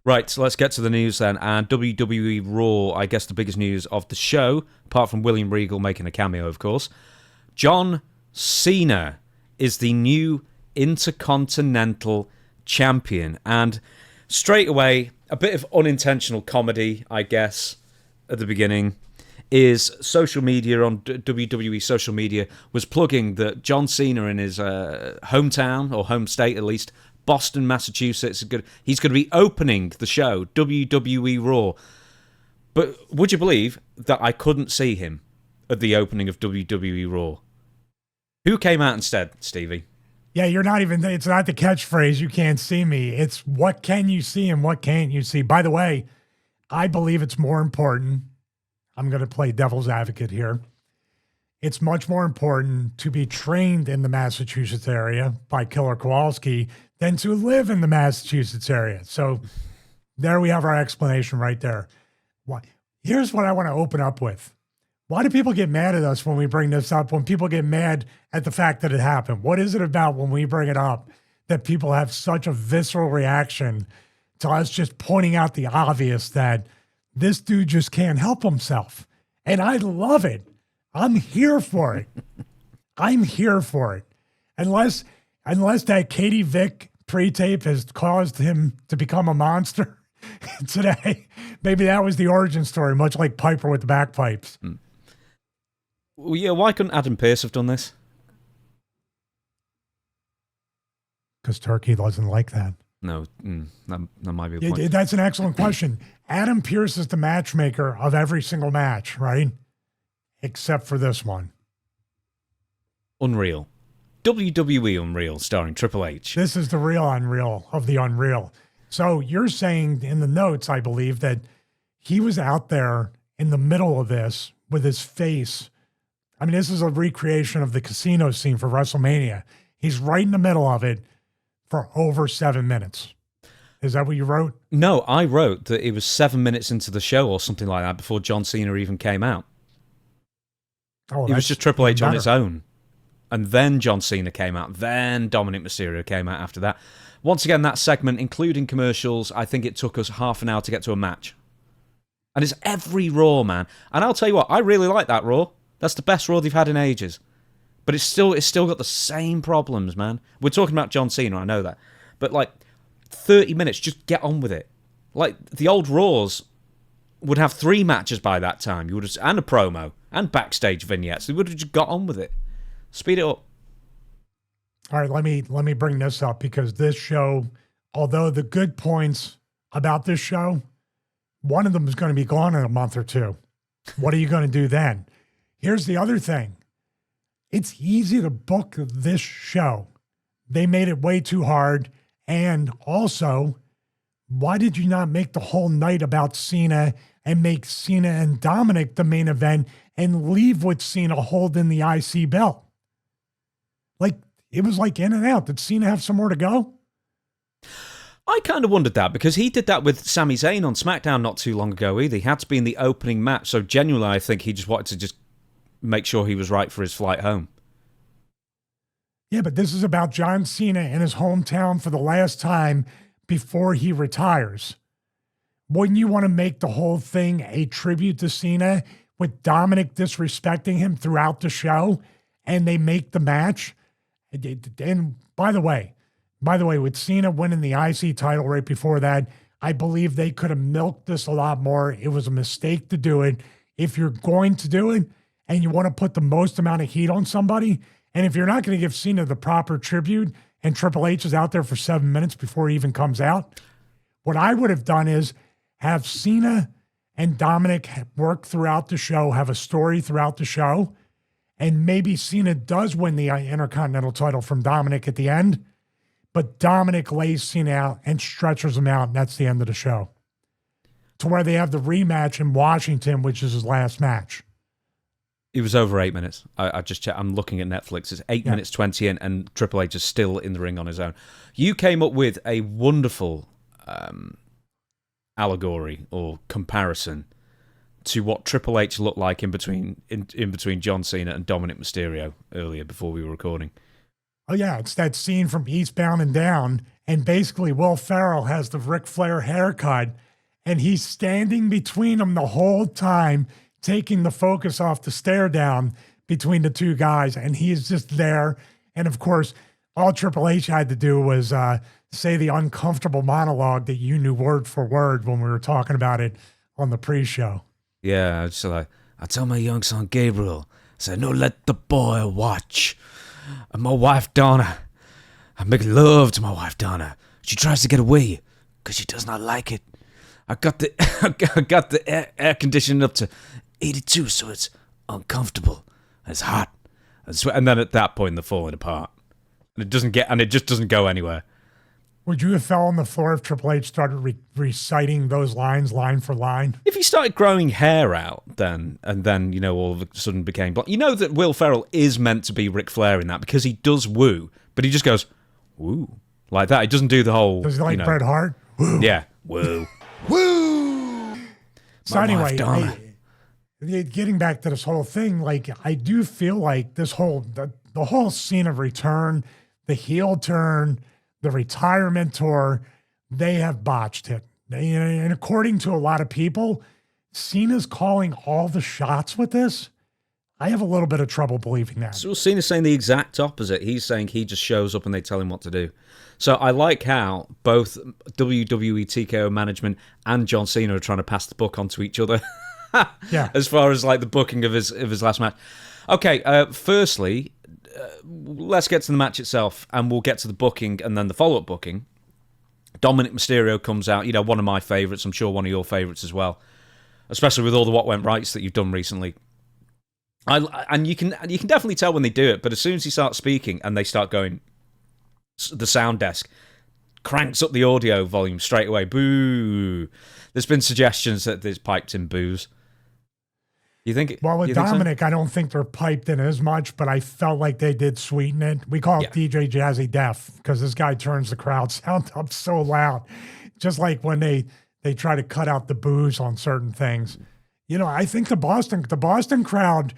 Right, so let's get to the news then. And WWE Raw, I guess the biggest news of the show, apart from William Regal making a cameo, of course. John Cena is the new Intercontinental Champion. And straight away, a bit of unintentional comedy, I guess, at the beginning, is social media on WWE social media was plugging that John Cena in his hometown, or home state at least, Boston, Massachusetts, he's going to be opening the show, WWE Raw. But would you believe that I couldn't see him at the opening of WWE Raw? Who came out instead, Stevie? Yeah, it's not the catchphrase, you can't see me. It's what can you see and what can't you see. By the way, I believe it's more important. I'm going to play devil's advocate here. It's much more important to be trained in the Massachusetts area by Killer Kowalski than to live in the Massachusetts area. So there we have our explanation right there. Here's what I want to open up with. Why do people get mad at us when we bring this up, when people get mad at the fact that it happened? What is it about when we bring it up that people have such a visceral reaction to us just pointing out the obvious that this dude just can't help himself? And I love it. I'm here for it. I'm here for it. Unless that Katie Vick pre-tape has caused him to become a monster today. Maybe that was the origin story, much like Piper with the bagpipes. Well, yeah, why couldn't Adam Pearce have done this? Because Turkey doesn't like that. No, that might be a point. That's an excellent question. Adam Pearce is the matchmaker of every single match, right? Except for this one. Unreal. WWE Unreal, starring Triple H. This is the real Unreal of the Unreal. So you're saying in the notes, I believe, that he was out there in the middle of this with his face. I mean, this is a recreation of the casino scene for WrestleMania. He's right in the middle of it for over 7 minutes. Is that what you wrote? No, I wrote that it was 7 minutes into the show or something like that before John Cena even came out. Oh, it was just Triple H on its own. And then John Cena came out. Then Dominic Mysterio came out after that. Once again, that segment, including commercials, I think it took us half an hour to get to a match. And it's every Raw, man. And I'll tell you what, I really like that Raw. That's the best Raw they've had in ages. But it's still got the same problems, man. We're talking about John Cena, I know that. But like 30 minutes, just get on with it. Like the old Raws would have 3 matches by that time. You would have, and a promo and backstage vignettes. They would have just got on with it. Speed it up. All right, let me bring this up because this show, although the good points about this show, one of them is going to be gone in a month or two. What are you going to do then? Here's the other thing. It's easy to book this show. They made it way too hard. And also, why did you not make the whole night about Cena and make Cena and Dominic the main event and leave with Cena holding the IC belt? Like, it was like in and out. Did Cena have somewhere to go? I kind of wondered that because he did that with Sami Zayn on SmackDown not too long ago either. He had to be in the opening match. So genuinely, I think he just wanted to just make sure he was right for his flight home. Yeah, but this is about John Cena in his hometown for the last time before he retires. Wouldn't you want to make the whole thing a tribute to Cena with Dominic disrespecting him throughout the show and they make the match? And by the way, with Cena winning the IC title right before that, I believe they could have milked this a lot more. It was a mistake to do it. If you're going to do it and you want to put the most amount of heat on somebody, and if you're not going to give Cena the proper tribute and Triple H is out there for 7 minutes before he even comes out, what I would have done is have Cena and Dominic work throughout the show, have a story throughout the show, and maybe Cena does win the Intercontinental title from Dominic at the end, but Dominic lays Cena out and stretches him out, and that's the end of the show. To where they have the rematch in Washington, which is his last match. It was over 8 minutes. I just checked. I'm looking at Netflix. It's 8 minutes 20 in, and Triple H is still in the ring on his own. You came up with a wonderful allegory or comparison to what Triple H looked like in between John Cena and Dominic Mysterio earlier before we were recording. Oh, yeah, it's that scene from Eastbound and Down. And basically, Will Ferrell has the Ric Flair haircut, and he's standing between them the whole time, taking the focus off the stare down between the two guys. And he is just there. And of course, all Triple H had to do was say the uncomfortable monologue that you knew word for word when we were talking about it on the pre-show. Yeah, it's like, I tell my young son Gabriel, I said, no, let the boy watch. And my wife Donna, I make love to my wife Donna. She tries to get away because she does not like it. I got the I got the air conditioning up to 82, so it's uncomfortable. And it's hot. And then at that point, they're falling apart. And it just doesn't go anywhere. Would you have fell on the floor if Triple H started reciting those lines line for line? If he started growing hair out, then all of a sudden became blonde. You know that Will Ferrell is meant to be Ric Flair in that because he does woo, but he just goes woo like that. He doesn't do the whole. Does he like Bret Hart? Woo. Yeah, woo, woo. So anyway, getting back to this whole thing, like I do feel like this whole the whole scene of return, the heel turn, the retirement tour, they have botched it. And according to a lot of people, Cena's calling all the shots with this. I have a little bit of trouble believing that. So Cena's saying the exact opposite. He's saying he just shows up and they tell him what to do. So I like how both WWE TKO management and John Cena are trying to pass the buck onto each other. Yeah. As far as like the booking of his last match. Okay, firstly, let's get to the match itself, and we'll get to the booking and then the follow-up booking. Dominic Mysterio comes out, one of my favourites, I'm sure one of your favourites as well, especially with all the What Went Rights that you've done recently. And you can definitely tell when they do it, but as soon as he starts speaking and they start going, the sound desk cranks up the audio volume straight away. Boo! There's been suggestions that there's piped in boos. You think? Well, with Dominic, so? I don't think they're piped in as much, but I felt like they did sweeten it. We call it DJ Jazzy Def because this guy turns the crowd sound up so loud, just like when they try to cut out the boos on certain things. I think the Boston crowd,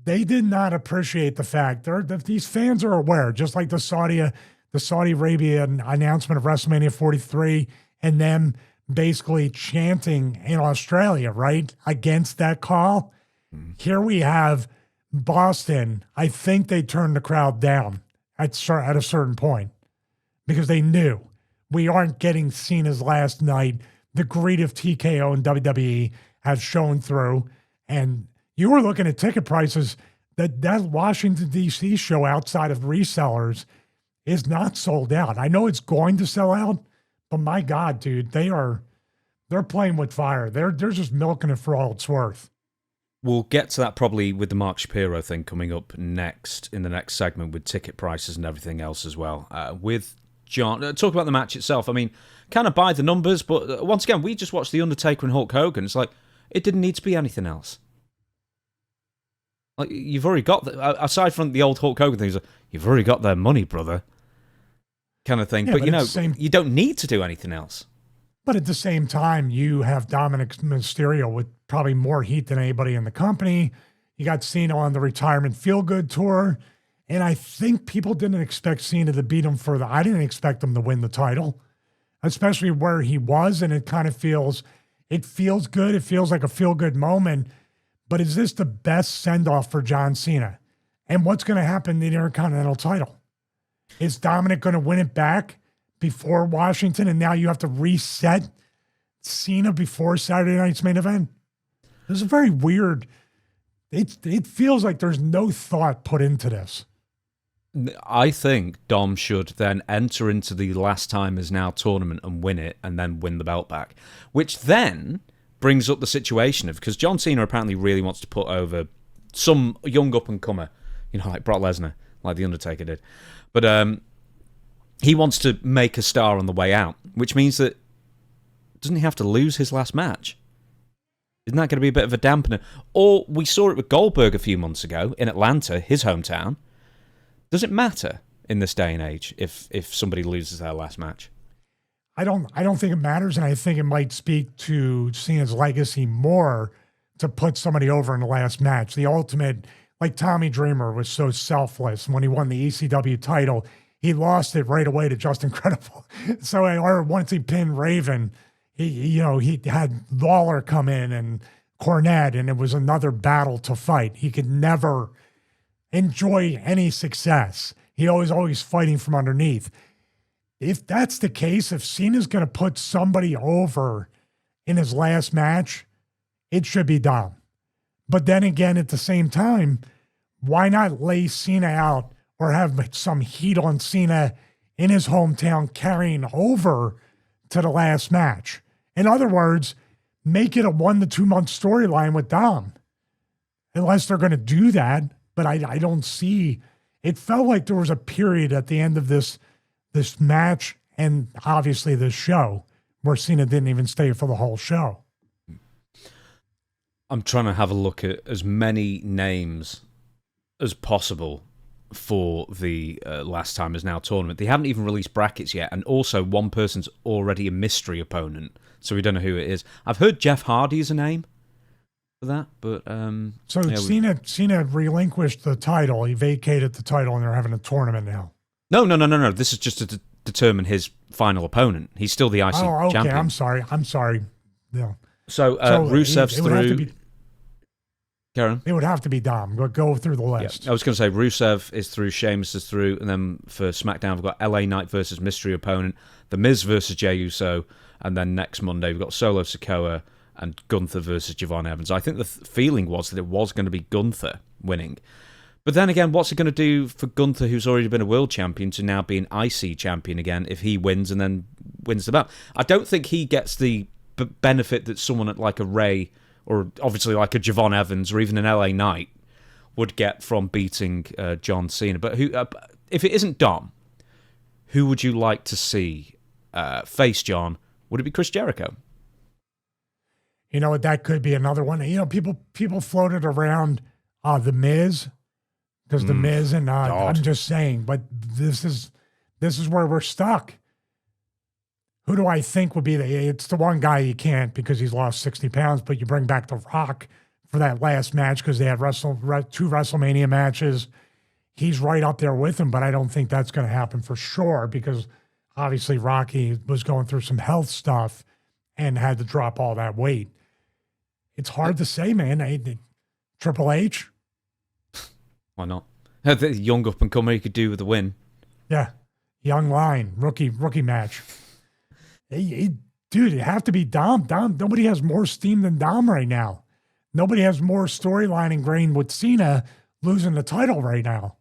they did not appreciate the fact that these fans are aware, just like the Saudi Arabia announcement of WrestleMania 43 and them basically chanting in Australia, right, against that call. Here we have Boston. I think they turned the crowd down at a certain point because they knew we aren't getting Cena's last night. The greed of TKO and WWE has shown through. And you were looking at ticket prices that Washington, D.C. show outside of resellers is not sold out. I know it's going to sell out, but my God, dude, they're playing with fire. They're just milking it for all it's worth. We'll get to that probably with the Mark Shapiro thing coming up next in the next segment with ticket prices and everything else as well. With John, talk about the match itself. I mean, kind of by the numbers, but once again, we just watched The Undertaker and Hulk Hogan. It's like, it didn't need to be anything else. Like, you've already got, aside from the old Hulk Hogan things, you've already got their money, brother. Kind of thing. Yeah, but you don't need to do anything else. But at the same time, you have Dominic Mysterio with probably more heat than anybody in the company. You got Cena on the retirement feel-good tour. And I think people didn't expect Cena to beat him I didn't expect him to win the title, especially where he was. And it kind of feels good. It feels like a feel-good moment. But is this the best send-off for John Cena? And what's going to happen in the Intercontinental title? Is Dominic going to win it back before Washington, and now you have to reset Cena before Saturday night's main event? This is very weird. It feels like there's no thought put into this. I think Dom should then enter into the Last Time Is Now tournament and win it, and then win the belt back, which then brings up the situation of, because John Cena apparently really wants to put over some young up-and-comer, like Brock Lesnar, like The Undertaker did. But he wants to make a star on the way out, which means that doesn't he have to lose his last match? Isn't that going to be a bit of a dampener? Or we saw it with Goldberg a few months ago in Atlanta, his hometown. Does it matter in this day and age if somebody loses their last match? I don't think it matters, and I think it might speak to Cena's legacy more to put somebody over in the last match. The ultimate like Tommy Dreamer was so selfless. When he won the ECW title, he lost it right away to Justin Credible. So, or once he pinned Raven, he had Lawler come in and Cornette, and it was another battle to fight. He could never enjoy any success. He always fighting from underneath. If that's the case, if Cena's going to put somebody over in his last match, it should be Dom. But then again, at the same time, why not lay Cena out or have some heat on Cena in his hometown carrying over to the last match? In other words, make it a 1 to 2 month storyline with Dom. Unless they're going to do that, but I don't see. It felt like there was a period at the end of this match and obviously this show where Cena didn't even stay for the whole show. I'm trying to have a look at as many names as possible for the Last Time Is Now tournament. They haven't even released brackets yet, and also one person's already a mystery opponent, so we don't know who it is. I've heard Jeff Hardy is a name for that, but so yeah, Cena relinquished the title. He vacated the title, and they're having a tournament now. No. This is just to determine his final opponent. He's still the IC champion. I'm sorry. Yeah. So Rusev's through. Karen? It would have to be Dom. Go through the list. Yeah, I was going to say Rusev is through, Sheamus is through, and then for SmackDown we've got LA Knight versus mystery opponent, The Miz versus Jey Uso, and then next Monday we've got Solo Sikoa and Gunther versus Javon Evans. I think the feeling was that it was going to be Gunther winning. But then again, what's it going to do for Gunther, who's already been a world champion, to now be an IC champion again if he wins and then wins the belt? I don't think he gets the benefit that someone like a Ray or obviously like a Javon Evans or even an LA Knight would get from beating John Cena. But who, if it isn't Dom, who would you like to see face John? Would it be Chris Jericho? You know what? That could be another one. You know, people floated around The Miz, because The Miz and I'm just saying, but this is where we're stuck. Who do I think would be it's the one guy you can't because he's lost 60 pounds, but you bring back The Rock for that last match because they had two WrestleMania matches. He's right up there with him, but I don't think that's going to happen for sure because obviously Rocky was going through some health stuff and had to drop all that weight. It's hard to say, man. Triple H? Why not? The young up-and-comer he could do with the win. Yeah. Young line. Rookie match. Dude, it have to be Dom. Nobody has more steam than Dom right now. Nobody has more storyline ingrained with Cena losing the title right now.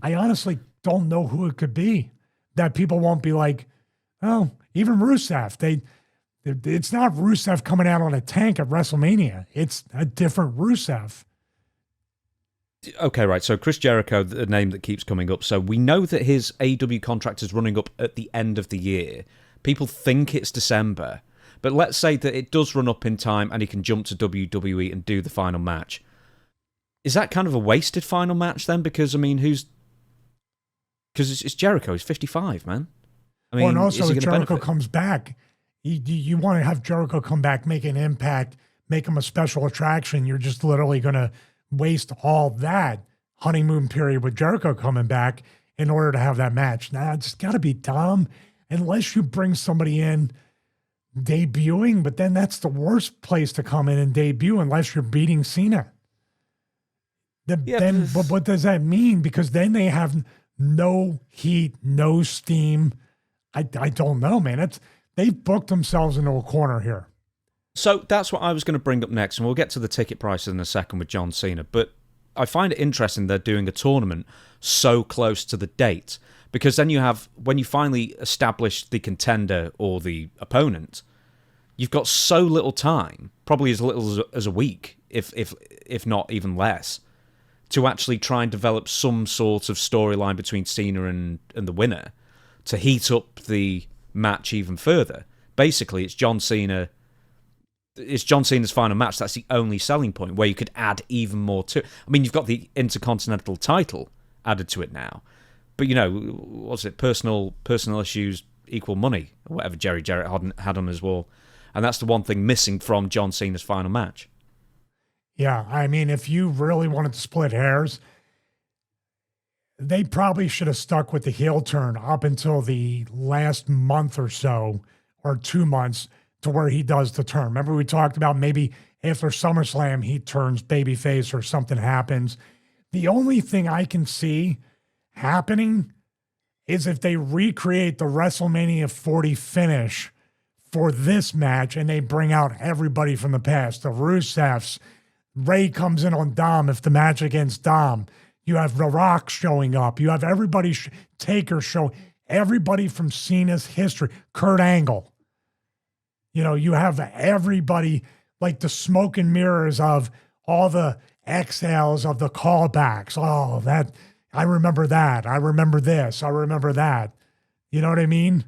I honestly don't know who it could be that people won't be like, oh, even Rusev. It's not Rusev coming out on a tank at WrestleMania. It's a different Rusev. Okay, right. So Chris Jericho, the name that keeps coming up. So we know that his AEW contract is running up at the end of the year. People think it's December, but let's say that it does run up in time and he can jump to WWE and do the final match. Is that kind of a wasted final match then? Because, I mean, because it's Jericho. He's 55, man. I mean, and also if Jericho comes back, you want to have Jericho come back, make an impact, make him a special attraction. You're just literally going to waste all that honeymoon period with Jericho coming back in order to have that match. Nah, it's got to be Dom. Unless you bring somebody in debuting, but then that's the worst place to come in and debut unless you're beating Cena. But what does that mean? Because then they have no heat, no steam. I don't know, man. They've booked themselves into a corner here. So that's what I was going to bring up next, and we'll get to the ticket prices in a second with John Cena. But I find it interesting they're doing a tournament so close to the date. Because then you have, when you finally establish the contender or the opponent, you've got so little time, probably as little as a week, if not even less, to actually try and develop some sort of storyline between Cena and the winner to heat up the match even further. Basically, it's John Cena's final match. That's the only selling point where you could add even more to it. I mean, you've got the Intercontinental title added to it now. But, you know, what's it? Personal issues equal money, or whatever Jerry Jarrett had on his wall. And that's the one thing missing from John Cena's final match. Yeah, I mean, if you really wanted to split hairs, they probably should have stuck with the heel turn up until the last month or so, or 2 months, to where he does the turn. Remember, we talked about maybe after SummerSlam, he turns babyface or something happens. The only thing I can see happening is if they recreate the WrestleMania 40 finish for this match and they bring out everybody from the past, the Rusevs. Ray comes in on Dom if the match against Dom. You have The Rock showing up. You have everybody, Taker show, everybody from Cena's history, Kurt Angle. You know, you have everybody, like the smoke and mirrors of all the exhales of the callbacks. Oh, that, I remember that. I remember this. I remember that. You know what I mean?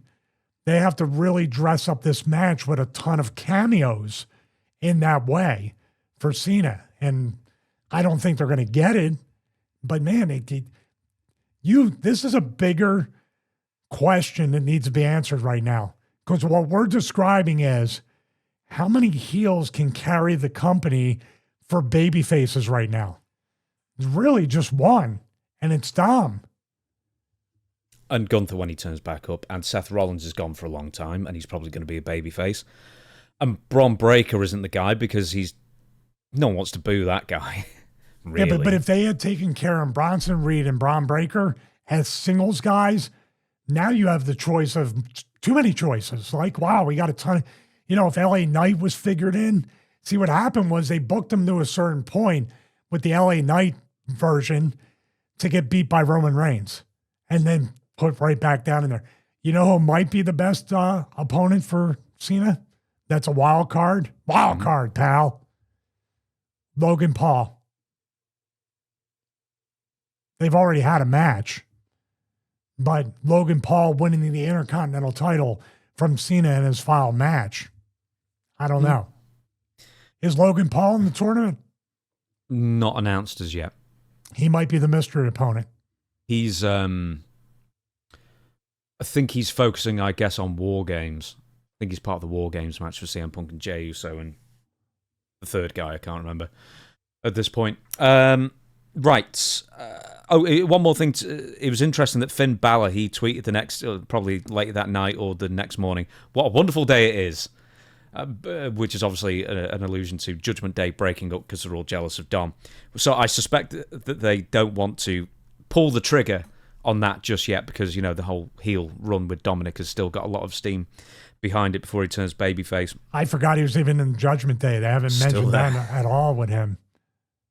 They have to really dress up this match with a ton of cameos in that way for Cena. And I don't think they're going to get it. But man, this is a bigger question that needs to be answered right now. Because what we're describing is how many heels can carry the company for baby faces right now? It's really just one, and it's Dom. And Gunther when he turns back up, and Seth Rollins is gone for a long time, and he's probably going to be a babyface. And Braun Breaker isn't the guy because no one wants to boo that guy. Really. Yeah, but if they had taken care of Bronson Reed and Braun Breaker as singles guys, now you have the choice of too many choices. Like, wow, we got a ton of, if LA Knight was figured in. See, what happened was they booked him to a certain point with the LA Knight version to get beat by Roman Reigns and then put right back down in there. You know who might be the best opponent for Cena? That's a wild card. Wild card, pal. Logan Paul. They've already had a match, but Logan Paul winning the Intercontinental title from Cena in his final match. I don't know. Is Logan Paul in the tournament? Not announced as yet. He might be the mystery opponent. He's, I think he's focusing, I guess, on War Games. I think he's part of the War Games match for CM Punk and Jey Uso and the third guy, I can't remember at this point. Right. One more thing. It was interesting that Finn Balor, he tweeted the next, probably later that night or the next morning, what a wonderful day it is, which is obviously an allusion to Judgment Day breaking up because they're all jealous of Dom. So I suspect that they don't want to pull the trigger on that just yet because, the whole heel run with Dominic has still got a lot of steam behind it before he turns babyface. I forgot he was even in Judgment Day. They haven't mentioned that at all with him.